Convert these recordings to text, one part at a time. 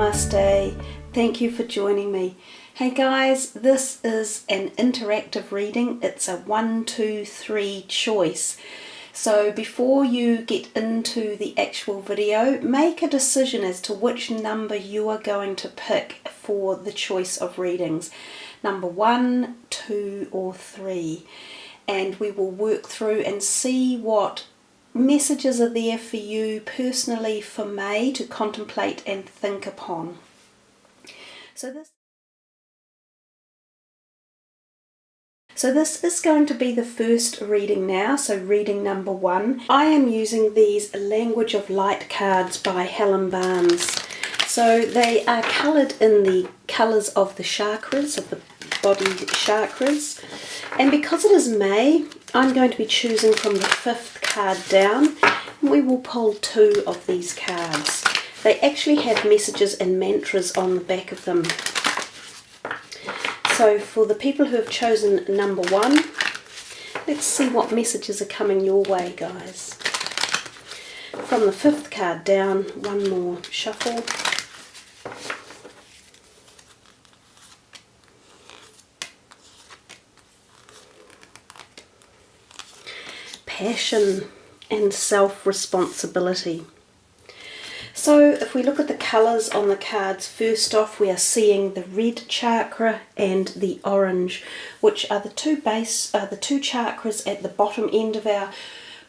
Namaste. Thank you for joining me. Hey guys, this is an interactive reading. It's a 1, 2, 3 choice. So before you get into the actual video, make a decision as to which number you are going to pick for the choice of readings. Number 1, 2 or 3. And we will work through and see what messages are there for you personally, for May, to contemplate and think upon. So this is going to be the first reading now, so reading number 1. I am using these Language of Light cards by Helen Barnes. So they are coloured in the colours of the chakras, of the body chakras. And because it is May, I'm going to be choosing from the 5th card down. We will pull 2 of these cards. They actually have messages and mantras on the back of them. So for the people who have chosen number 1, let's see what messages are coming your way, guys. From the 5th card down, one more shuffle. Passion and self-responsibility. So if we look at the colours on the cards, first off we are seeing the red chakra and the orange, which are the two chakras at the bottom end of our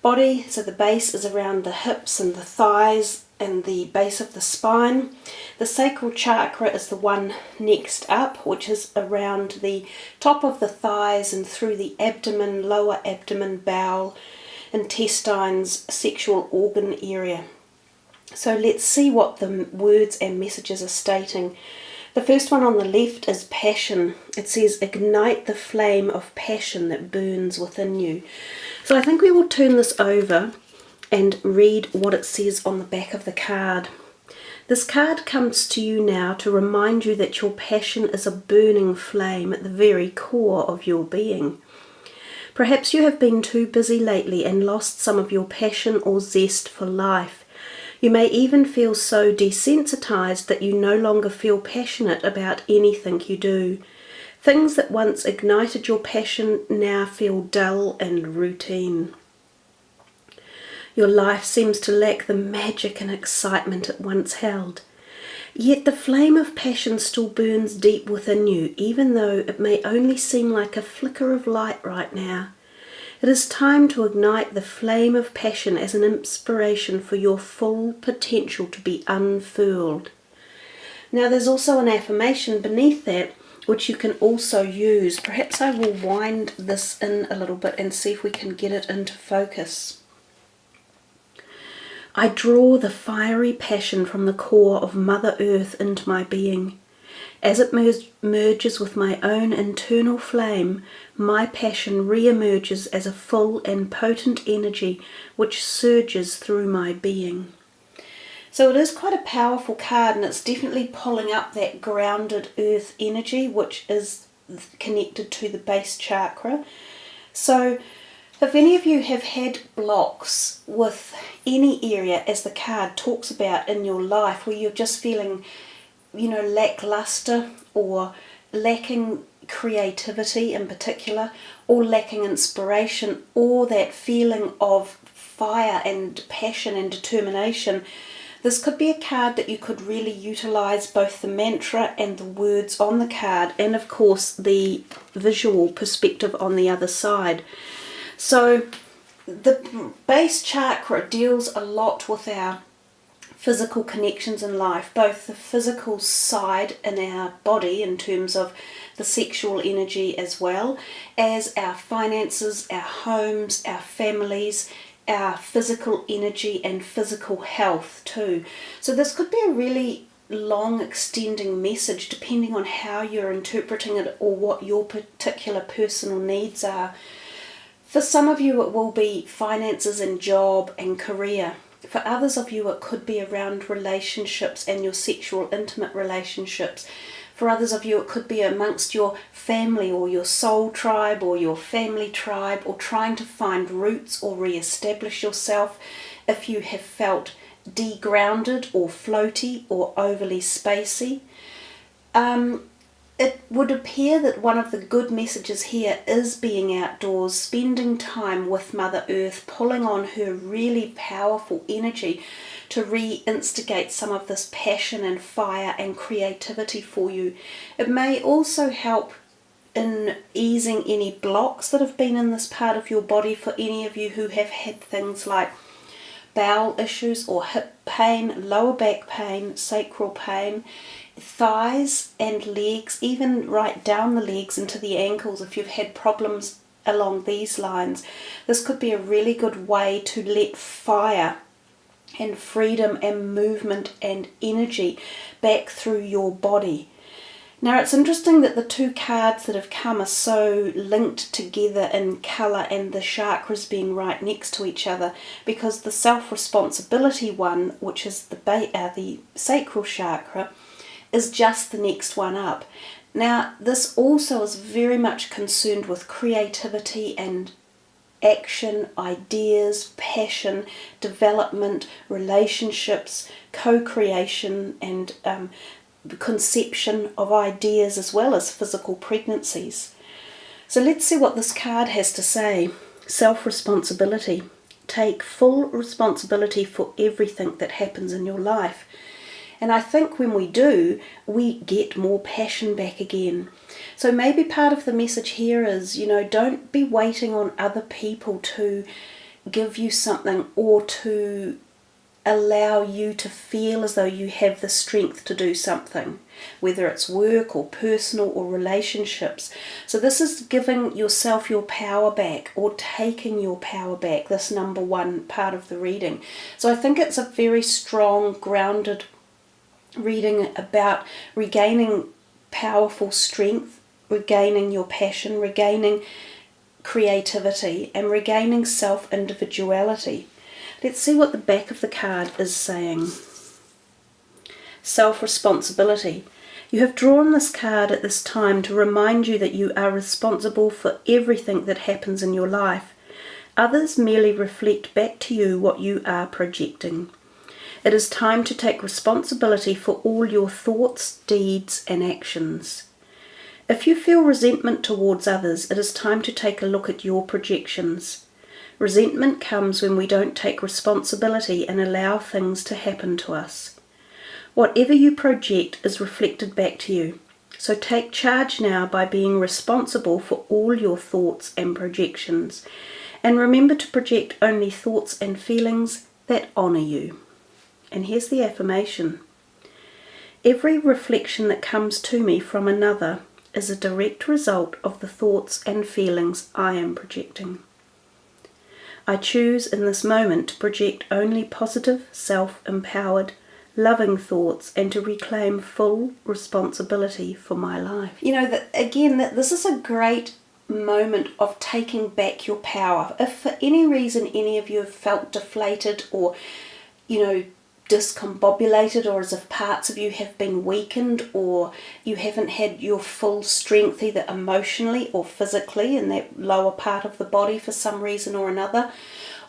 body. So the base is around the hips and the thighs and the base of the spine. The sacral chakra is the one next up, which is around the top of the thighs and through the abdomen, lower abdomen, bowel, intestines, sexual organ area. So let's see what the words and messages are stating. The first one on the left is passion. It says, ignite the flame of passion that burns within you. So I think we will turn this over and read what it says on the back of the card. This card comes to you now to remind you that your passion is a burning flame at the very core of your being. Perhaps you have been too busy lately and lost some of your passion or zest for life. You may even feel so desensitized that you no longer feel passionate about anything you do. Things that once ignited your passion now feel dull and routine. Your life seems to lack the magic and excitement it once held. Yet the flame of passion still burns deep within you, even though it may only seem like a flicker of light right now. It is time to ignite the flame of passion as an inspiration for your full potential to be unfurled. Now there's also an affirmation beneath that which you can also use. Perhaps I will wind this in a little bit and see if we can get it into focus. I draw the fiery passion from the core of Mother Earth into my being. As it merges with my own internal flame, my passion re-emerges as a full and potent energy which surges through my being. So it is quite a powerful card, and it's definitely pulling up that grounded earth energy which is connected to the base chakra. So if any of you have had blocks with any area, as the card talks about, in your life, where you're just feeling lackluster or lacking creativity in particular, or lacking inspiration, or that feeling of fire and passion and determination, this could be a card that you could really utilize both the mantra and the words on the card, and of course the visual perspective on the other side. So the base chakra deals a lot with our physical connections in life, both the physical side in our body in terms of the sexual energy, as well as our finances, our homes, our families, our physical energy and physical health too. So this could be a really long extending message depending on how you're interpreting it or what your particular personal needs are. For some of you it will be finances and job and career. For others of you, it could be around relationships and your sexual, intimate relationships. For others of you, it could be amongst your family or your soul tribe or your family tribe, or trying to find roots or re-establish yourself if you have felt degrounded or floaty or overly spacey. It would appear that one of the good messages here is being outdoors, spending time with Mother Earth, pulling on her really powerful energy to reinstigate some of this passion and fire and creativity for you. It may also help in easing any blocks that have been in this part of your body for any of you who have had things like bowel issues or hip pain, lower back pain, sacral pain, thighs and legs, even right down the legs into the ankles. If you've had problems along these lines, this could be a really good way to let fire and freedom and movement and energy back through your body. Now, it's interesting that the two cards that have come are so linked together in colour and the chakras being right next to each other, because the self-responsibility one, which is the sacral chakra, is just the next one up. Now, this also is very much concerned with creativity and action, ideas, passion, development, relationships, co-creation, and conception of ideas, as well as physical pregnancies. So let's see what this card has to say. Self-responsibility. Take full responsibility for everything that happens in your life. And I think when we do, we get more passion back again. So maybe part of the message here is, don't be waiting on other people to give you something or to allow you to feel as though you have the strength to do something, whether it's work or personal or relationships. So this is giving yourself your power back, or taking your power back, this number one part of the reading. So I think it's a very strong, grounded reading about regaining powerful strength, regaining your passion, regaining creativity, and regaining self-individuality. Let's see what the back of the card is saying. Self-responsibility. You have drawn this card at this time to remind you that you are responsible for everything that happens in your life. Others merely reflect back to you what you are projecting. It is time to take responsibility for all your thoughts, deeds, and actions. If you feel resentment towards others, it is time to take a look at your projections. Resentment comes when we don't take responsibility and allow things to happen to us. Whatever you project is reflected back to you. So take charge now by being responsible for all your thoughts and projections. And remember to project only thoughts and feelings that honour you. And here's the affirmation. Every reflection that comes to me from another is a direct result of the thoughts and feelings I am projecting. I choose in this moment to project only positive, self-empowered, loving thoughts and to reclaim full responsibility for my life. This is a great moment of taking back your power. If for any reason any of you have felt deflated or, discombobulated, or as if parts of you have been weakened, or you haven't had your full strength either emotionally or physically in that lower part of the body for some reason or another,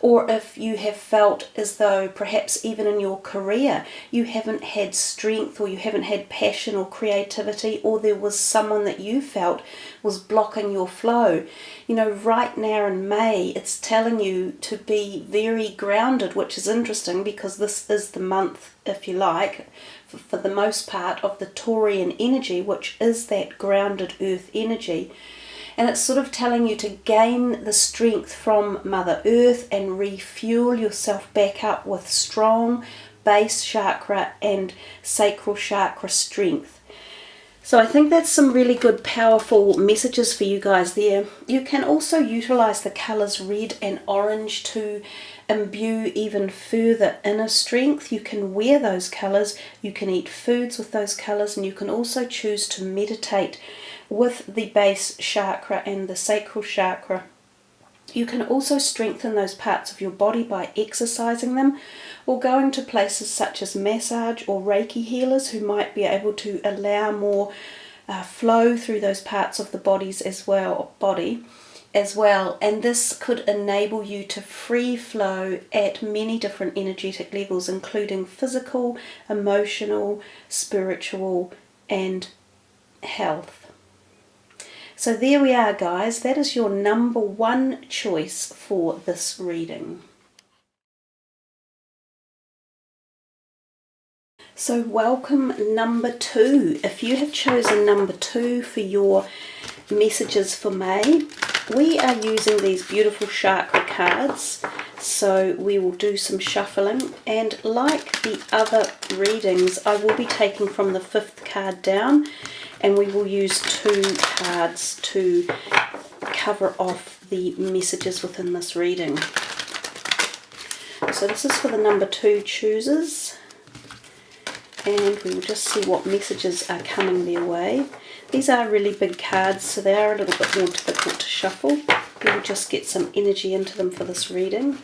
or if you have felt as though perhaps even in your career you haven't had strength, or you haven't had passion or creativity, or there was someone that you felt was blocking your flow, right now in May it's telling you to be very grounded, which is interesting because this is the month, if you like, for the most part, of the Taurian energy, which is that grounded earth energy. And it's sort of telling you to gain the strength from Mother Earth and refuel yourself back up with strong base chakra and sacral chakra strength. So I think that's some really good, powerful messages for you guys there. You can also utilize the colors red and orange to imbue even further inner strength. You can wear those colors, you can eat foods with those colors, and you can also choose to meditate with the base chakra and the sacral chakra. You can also strengthen those parts of your body by exercising them, or going to places such as massage or Reiki healers who might be able to allow more flow through those parts of the body as well. as well, and this could enable you to free flow at many different energetic levels, including physical, emotional, spiritual, and health. So there we are, guys. That is your number one choice for this reading. So welcome number 2. If you have chosen number 2 for your messages for May, we are using these beautiful chakra cards. So we will do some shuffling, and like the other readings, I will be taking from the 5th card down, and we will use 2 cards to cover off the messages within this reading. So this is for the number 2 choosers, and we will just see what messages are coming their way. These are really big cards, so they are a little bit more difficult to shuffle. We will just get some energy into them for this reading.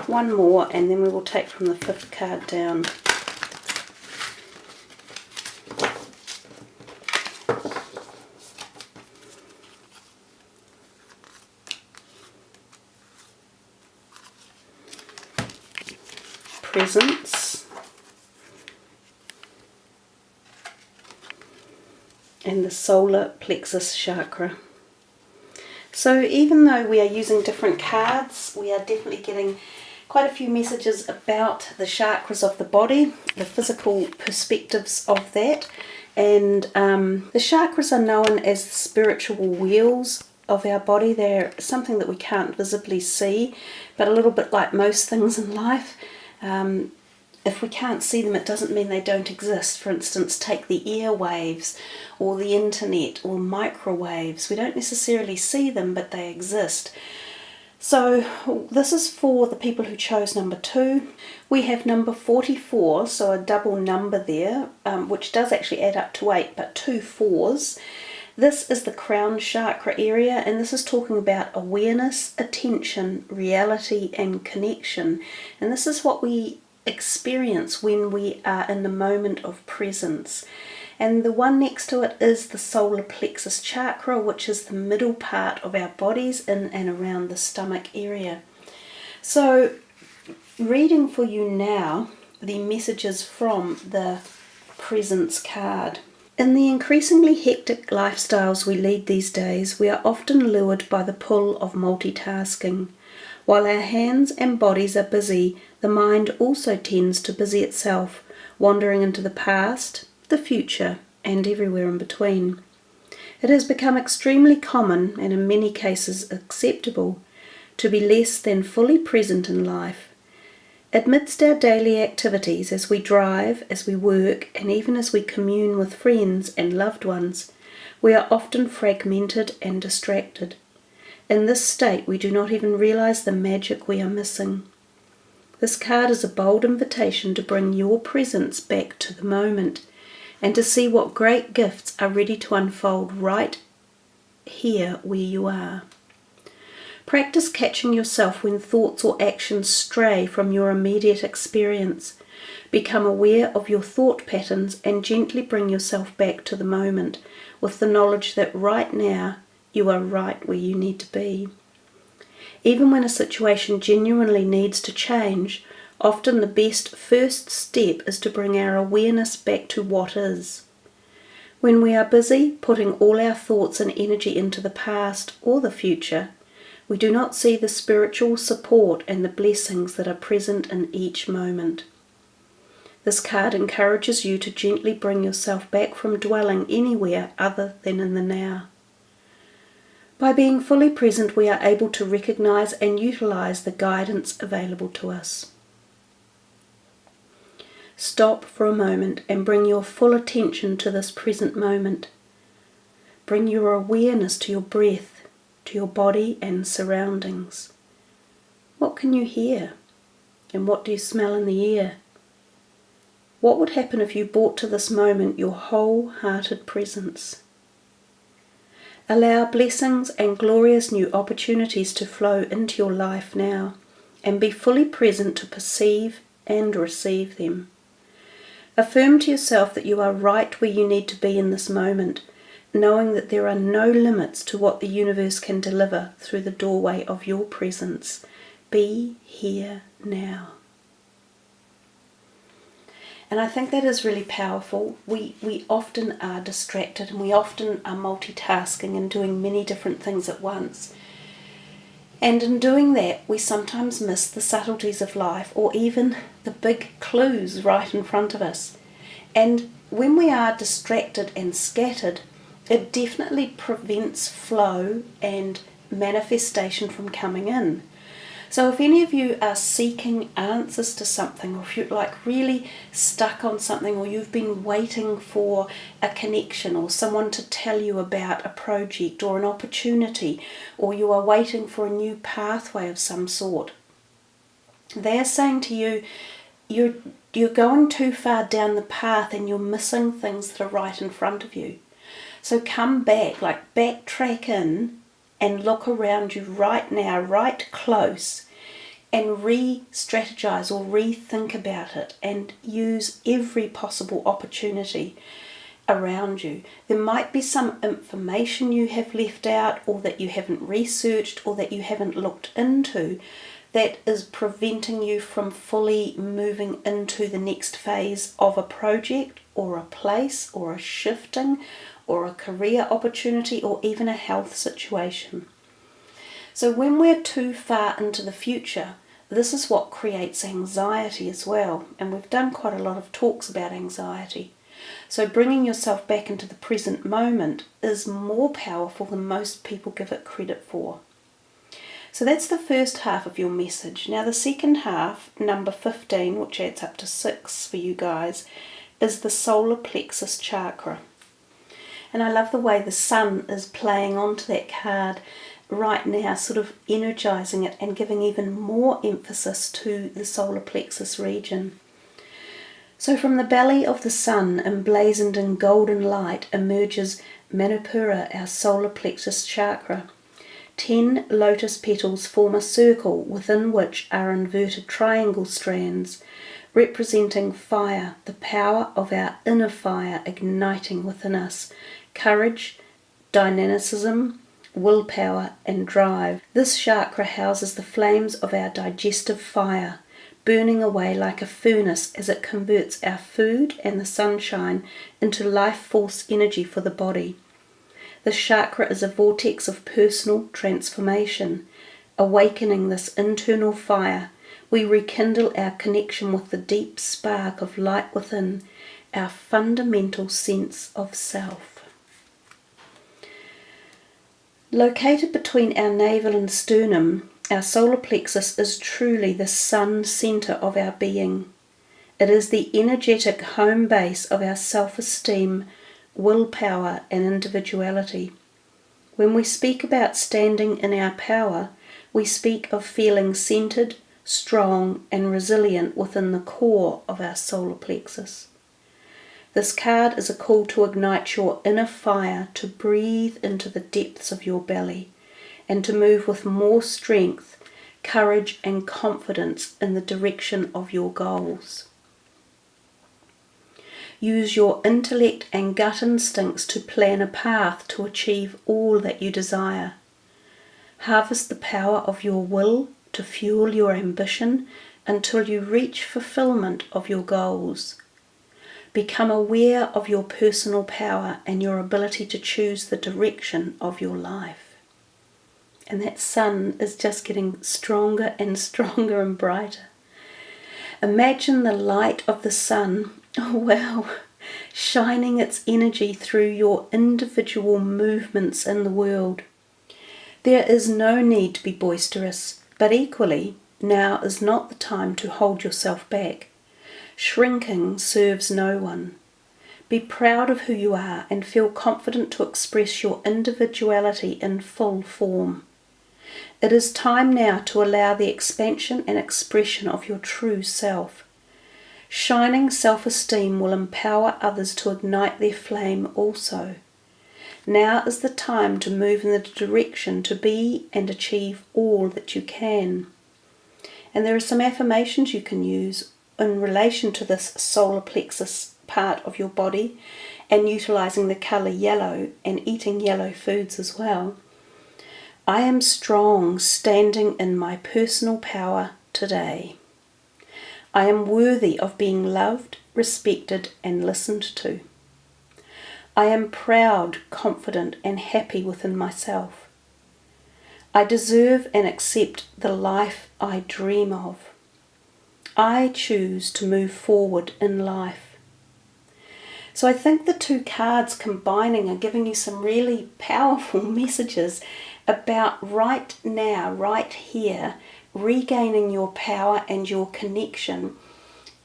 One more, and then we will take from the 5th card down. Presence, and the solar plexus chakra. So even though we are using different cards, we are definitely getting quite a few messages about the chakras of the body, the physical perspectives of that, and the chakras are known as the spiritual wheels of our body. They're something that we can't visibly see, but a little bit like most things in life, if we can't see them, it doesn't mean they don't exist. For instance, take the airwaves or the internet or microwaves. We don't necessarily see them, but they exist. So this is for the people who chose number 2. We have number 44, so a double number there, which does actually add up to 8, but 2 4s. This is the crown chakra area, and this is talking about awareness, attention, reality, and connection. And this is what we experience when we are in the moment of presence. And the one next to it is the solar plexus chakra, which is the middle part of our bodies, in and around the stomach area. So, reading for you now the messages from the presence card. In the increasingly hectic lifestyles we lead these days, we are often lured by the pull of multitasking. While our hands and bodies are busy, the mind also tends to busy itself, wandering into the past, the future, and everywhere in between. It has become extremely common, and in many cases acceptable, to be less than fully present in life. Amidst our daily activities, as we drive, as we work, and even as we commune with friends and loved ones, we are often fragmented and distracted. In this state, we do not even realize the magic we are missing. This card is a bold invitation to bring your presence back to the moment, and to see what great gifts are ready to unfold right here where you are. Practice catching yourself when thoughts or actions stray from your immediate experience. Become aware of your thought patterns and gently bring yourself back to the moment, with the knowledge that right now you are right where you need to be. Even when a situation genuinely needs to change, often the best first step is to bring our awareness back to what is. When we are busy putting all our thoughts and energy into the past or the future, we do not see the spiritual support and the blessings that are present in each moment. This card encourages you to gently bring yourself back from dwelling anywhere other than in the now. By being fully present, we are able to recognize and utilize the guidance available to us. Stop for a moment and bring your full attention to this present moment. Bring your awareness to your breath, to your body and surroundings. What can you hear? And what do you smell in the air? What would happen if you brought to this moment your wholehearted presence? Allow blessings and glorious new opportunities to flow into your life now, and be fully present to perceive and receive them. Affirm to yourself that you are right where you need to be in this moment, knowing that there are no limits to what the universe can deliver through the doorway of your presence. Be here now. And I think that is really powerful. We often are distracted and we often are multitasking and doing many different things at once. And in doing that, we sometimes miss the subtleties of life or even the big clues right in front of us. And when we are distracted and scattered, it definitely prevents flow and manifestation from coming in. So if any of you are seeking answers to something, or if you're really stuck on something, or you've been waiting for a connection or someone to tell you about a project or an opportunity, or you are waiting for a new pathway of some sort, they're saying to you, you're going too far down the path and you're missing things that are right in front of you. So come back, backtrack in and look around you right now, right close, and re-strategize or rethink about it and use every possible opportunity around you. There might be some information you have left out, or that you haven't researched, or that you haven't looked into, that is preventing you from fully moving into the next phase of a project or a place or a shifting or a career opportunity or even a health situation. So when we're too far into the future, this is what creates anxiety as well. And we've done quite a lot of talks about anxiety. So bringing yourself back into the present moment is more powerful than most people give it credit for. So that's the first half of your message. Now the second half, number 15, which adds up to 6 for you guys, is the solar plexus chakra. And I love the way the sun is playing onto that card right now, sort of energizing it and giving even more emphasis to the solar plexus region. So from the belly of the sun, emblazoned in golden light, emerges Manipura, our solar plexus chakra. 10 lotus petals form a circle within which are inverted triangle strands, representing fire, the power of our inner fire igniting within us, courage, dynamicism, willpower and drive. This chakra houses the flames of our digestive fire, burning away like a furnace as it converts our food and the sunshine into life force energy for the body. This chakra is a vortex of personal transformation. Awakening this internal fire, we rekindle our connection with the deep spark of light within, our fundamental sense of self. Located between our navel and sternum, our solar plexus is truly the sun centre of our being. It is the energetic home base of our self-esteem, willpower and individuality. When we speak about standing in our power, we speak of feeling centered, strong and resilient within the core of our solar plexus. This card is a call to ignite your inner fire, to breathe into the depths of your belly and to move with more strength, courage and confidence in the direction of your goals. Use your intellect and gut instincts to plan a path to achieve all that you desire. Harvest the power of your will to fuel your ambition until you reach fulfillment of your goals. Become aware of your personal power and your ability to choose the direction of your life. And that sun is just getting stronger and stronger and brighter. Imagine the light of the sun, oh wow, shining its energy through your individual movements in the world. There is no need to be boisterous, but equally, now is not the time to hold yourself back. Shrinking serves no one. Be proud of who you are and feel confident to express your individuality in full form. It is time now to allow the expansion and expression of your true self. Shining self-esteem will empower others to ignite their flame also. Now is the time to move in the direction to be and achieve all that you can. And there are some affirmations you can use in relation to this solar plexus part of your body and utilizing the color yellow and eating yellow foods as well. I am strong, standing in my personal power today. I am worthy of being loved, respected, and listened to. I am proud, confident, and happy within myself. I deserve and accept the life I dream of. I choose to move forward in life. So I think the two cards combining are giving you some really powerful messages about right now, right here, regaining your power and your connection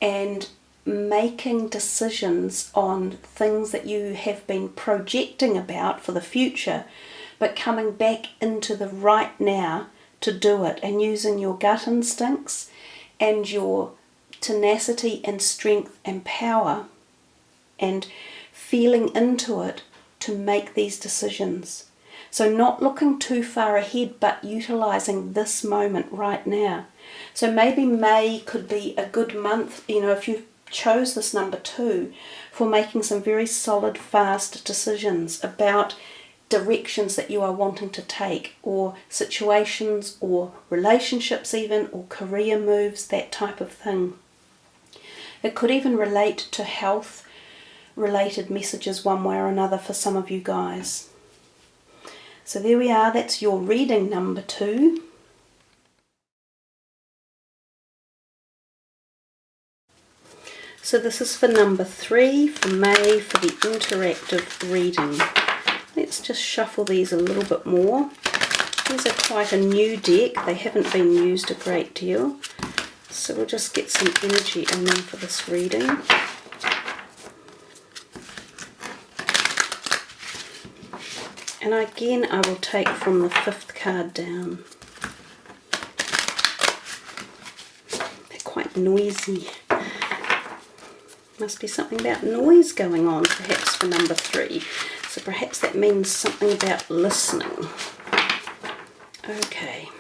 and making decisions on things that you have been projecting about for the future, but coming back into the right now to do it and using your gut instincts and your tenacity and strength and power and feeling into it to make these decisions. So not looking too far ahead, but utilizing this moment right now. So maybe May could be a good month, if you chose this number 2, for making some very solid, fast decisions about directions that you are wanting to take, or situations, or relationships even, or career moves, that type of thing. It could even relate to health related messages one way or another for some of you guys. So there we are, that's your reading number 2. So this is for number 3 for May for the interactive reading. Let's just shuffle these a little bit more. These are quite a new deck, they haven't been used a great deal. So we'll just get some energy in them for this reading. And again, I will take from the 5th card down. They're quite noisy. Must be something about noise going on, perhaps, for number 3. So perhaps that means something about listening. Okay.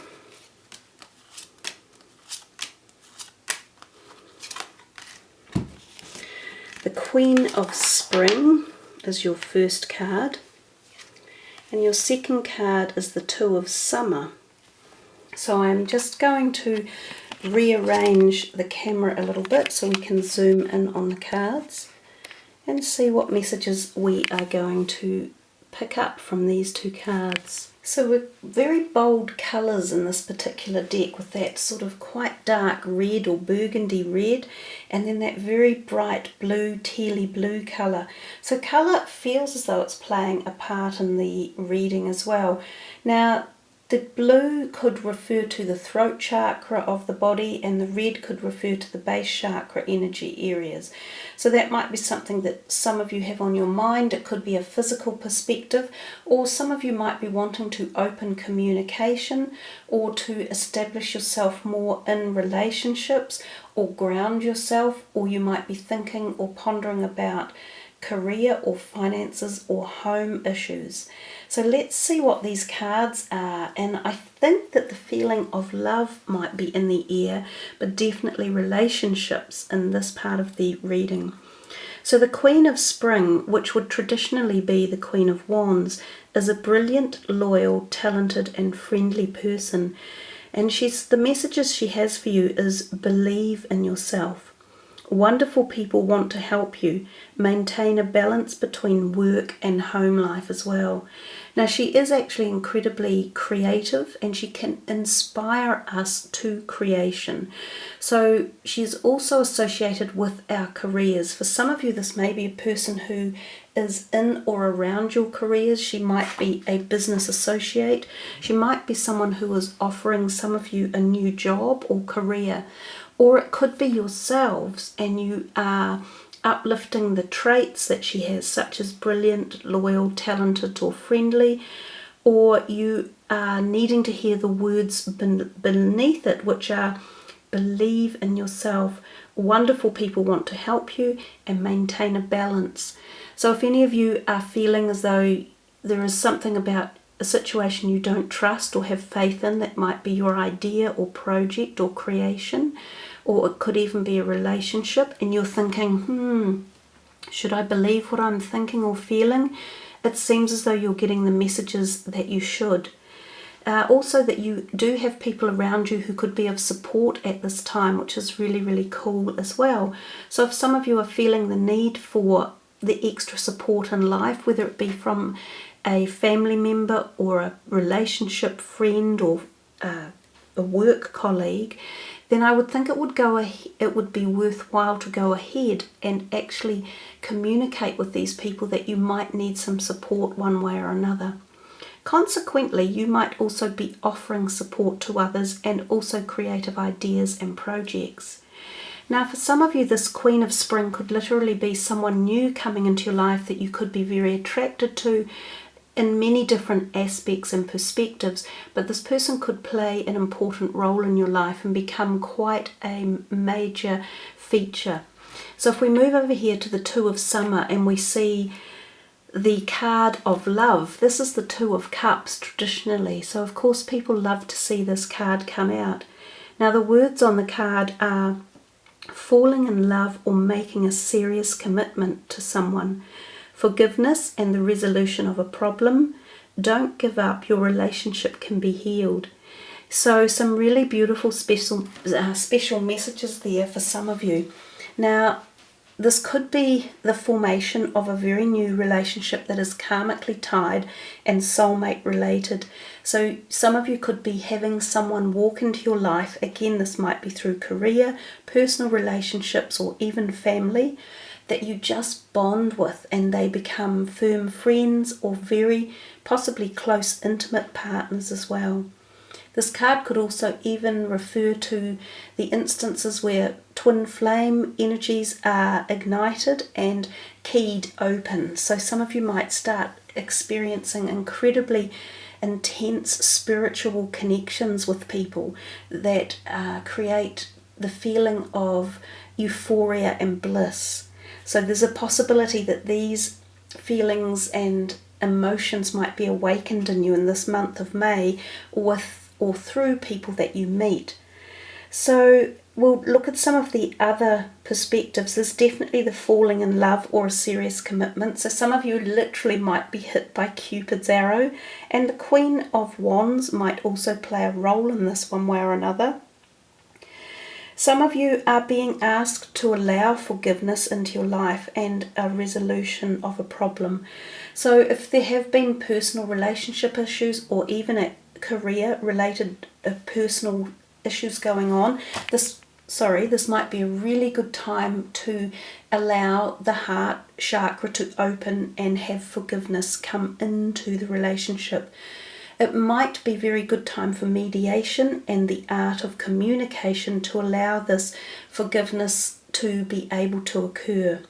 The Queen of Spring is your first card. And your second card is the Two of Summer. So I'm just going to rearrange the camera a little bit so we can zoom in on the cards and see what messages we are going to pick up from these two cards. So we're very bold colours in this particular deck, with that sort of quite dark red or burgundy red, and then that very bright blue, tealy blue colour. So colour feels as though it's playing a part in the reading as well. Now the blue could refer to the throat chakra of the body, and the red could refer to the base chakra energy areas. So that might be something that some of you have on your mind. It could be a physical perspective, or some of you might be wanting to open communication or to establish yourself more in relationships or ground yourself, or you might be thinking or pondering about career or finances or home issues. So let's see what these cards are, and I think that the feeling of love might be in the air, but definitely relationships in this part of the reading. So the Queen of Spring, which would traditionally be the Queen of Wands, is a brilliant, loyal, talented and friendly person, and the messages she has for you is believe in yourself. Wonderful people want to help you maintain a balance between work and home life as well. Now she is actually incredibly creative, and she can inspire us to creation. So she's also associated with our careers. For some of you, this may be a person who is in or around your careers. She might be a business associate. She might be someone who is offering some of you a new job or career. Or it could be yourselves, and you are uplifting the traits that she has, such as brilliant, loyal, talented or friendly, or you are needing to hear the words beneath it, which are believe in yourself, wonderful people want to help you, and maintain a balance. So if any of you are feeling as though there is something about a situation you don't trust or have faith in that might be your idea or project or creation, or it could even be a relationship, and you're thinking, should I believe what I'm thinking or feeling? It seems as though you're getting the messages that you should. Also that you do have people around you who could be of support at this time, which is really, really cool as well. So if some of you are feeling the need for the extra support in life, whether it be from a family member or a relationship friend or a work colleague, then I would think it would be worthwhile to go ahead and actually communicate with these people that you might need some support one way or another. Consequently, you might also be offering support to others and also creative ideas and projects. Now, for some of you, this Queen of Spring could literally be someone new coming into your life that you could be very attracted to in many different aspects and perspectives, but this person could play an important role in your life and become quite a major feature. So if we move over here to the Two of Summer and we see the card of love, this is the Two of Cups traditionally, so of course people love to see this card come out. Now the words on the card are falling in love or making a serious commitment to someone, forgiveness and the resolution of a problem, don't give up, your relationship can be healed. So some really beautiful special messages there for some of you. Now this could be the formation of a very new relationship that is karmically tied and soulmate related. So some of you could be having someone walk into your life. Again, this might be through career, personal relationships, or even family, that you just bond with and they become firm friends or very possibly close, intimate partners as well. This card could also even refer to the instances where twin flame energies are ignited and keyed open. So some of you might start experiencing incredibly intense spiritual connections with people that create the feeling of euphoria and bliss. So there's a possibility that these feelings and emotions might be awakened in you in this month of May or through people that you meet. So we'll look at some of the other perspectives. There's definitely the falling in love or a serious commitment. So some of you literally might be hit by Cupid's arrow, and the Queen of Wands might also play a role in this one way or another. Some of you are being asked to allow forgiveness into your life and a resolution of a problem. So if there have been personal relationship issues or even a career-related personal issues going on, this might be a really good time to allow the heart chakra to open and have forgiveness come into the relationship. It might be a very good time for mediation and the art of communication to allow this forgiveness to be able to occur.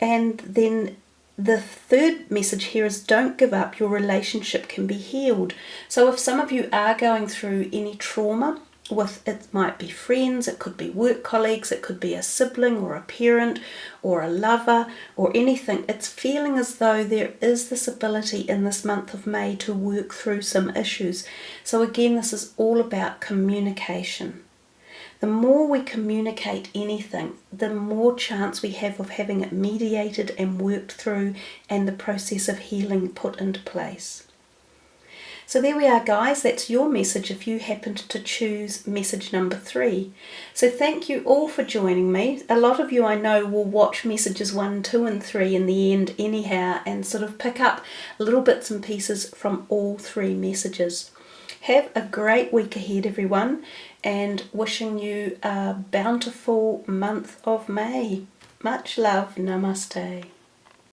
And then the third message here is don't give up, your relationship can be healed. So if some of you are going through any trauma with, it might be friends, it could be work colleagues, it could be a sibling or a parent or a lover or anything, it's feeling as though there is this ability in this month of May to work through some issues. So again, this is all about communication. The more we communicate anything, the more chance we have of having it mediated and worked through and the process of healing put into place. So there we are, guys. That's your message if you happened to choose message number 3. So thank you all for joining me. A lot of you I know will watch messages 1, 2 and 3 in the end anyhow and sort of pick up little bits and pieces from all 3 messages. Have a great week ahead, everyone, and wishing you a bountiful month of May. Much love. Namaste.